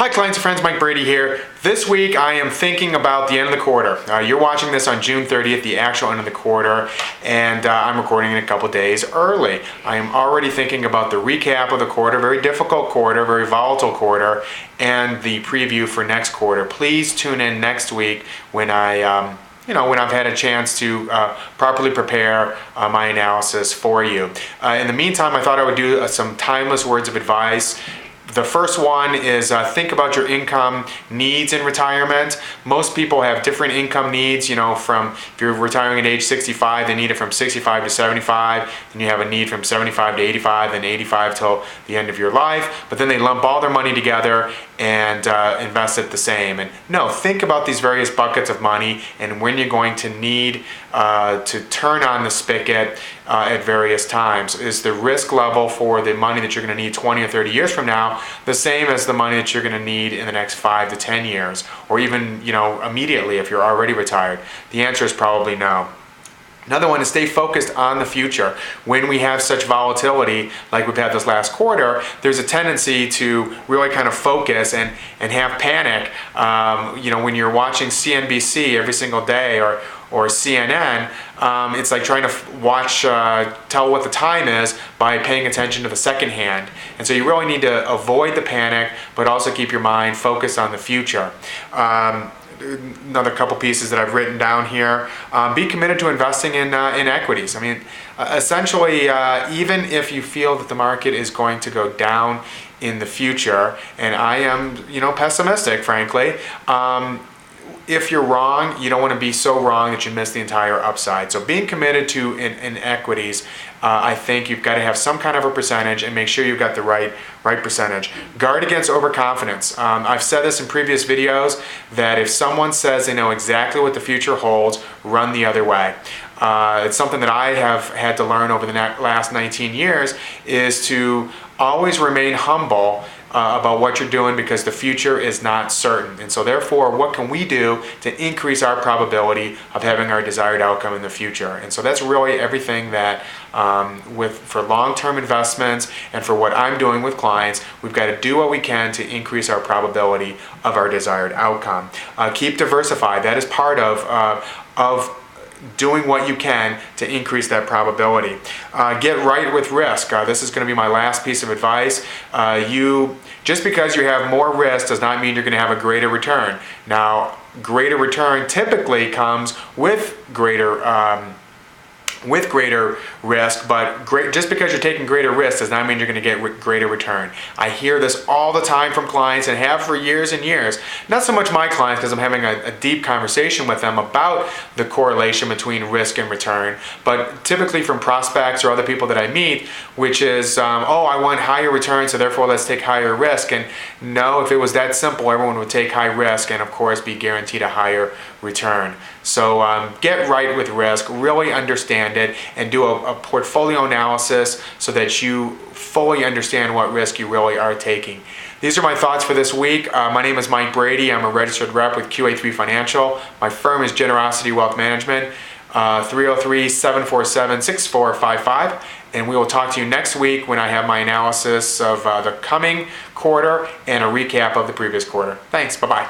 Hi clients and friends, Mike Brady here. This week I am thinking about the end of the quarter. You're watching this on June 30th, the actual end of the quarter, and I'm recording it a couple days early. I am already thinking about the recap of the quarter, very difficult quarter, very volatile quarter, and the preview for next quarter. Please tune in next week when when I've had a chance to properly prepare my analysis for you. In the meantime, I thought I would do some timeless words of advice. The first one is think about your income needs in retirement. Most people have different income needs, from if you're retiring at age 65, they need it from 65 to 75, then you have a need from 75 to 85, then 85 till the end of your life, but then they lump all their money together and invest it the same. And no, think about these various buckets of money and when you're going to need to turn on the spigot at various times. Is the risk level for the money that you're going to need 20 or 30 years from now the same as the money that you're going to need in the next 5 to 10 years, or even immediately if you're already retired? The answer is probably no. Another one is stay focused on the future. When we have such volatility like we've had this last quarter, there's a tendency to really kind of focus and have panic. When you're watching CNBC every single day or CNN, it's like trying to tell what the time is by paying attention to the second hand. And so you really need to avoid the panic, but also keep your mind focused on the future. Another couple pieces that I've written down here. Be committed to investing in equities. I mean, essentially, even if you feel that the market is going to go down in the future, and I am, pessimistic, frankly, if you're wrong, you don't want to be so wrong that you miss the entire upside. So being committed to in equities, I think you've got to have some kind of a percentage and make sure you've got the right percentage. Guard against overconfidence. I've said this in previous videos that if someone says they know exactly what the future holds, run the other way. It's something that I have had to learn over the last 19 years, is to always remain humble about what you're doing, because the future is not certain. And so therefore, what can we do to increase our probability of having our desired outcome in the future? And so that's really everything that for long-term investments and for what I'm doing with clients, we've got to do what we can to increase our probability of our desired outcome. Keep diversified. That is part of doing what you can to increase that probability. Get right with risk. This is going to be my last piece of advice. Just because you have more risk does not mean you're going to have a greater return. Now, greater return typically comes with greater risk, but just because you're taking greater risk does not mean you're going to get greater return. I hear this all the time from clients and have for years and years. Not so much my clients, because I'm having a deep conversation with them about the correlation between risk and return, but typically from prospects or other people that I meet, which is, oh, I want higher return, so therefore let's take higher risk. And no, if it was that simple, everyone would take high risk and of course be guaranteed a higher return. So get right with risk, really understand it, and do a portfolio analysis so that you fully understand what risk you really are taking. These are my thoughts for this week. My name is Mike Brady. I'm a registered rep with QA3 Financial. My firm is Generosity Wealth Management, 303-747-6455. And we will talk to you next week when I have my analysis of the coming quarter and a recap of the previous quarter. Thanks. Bye-bye.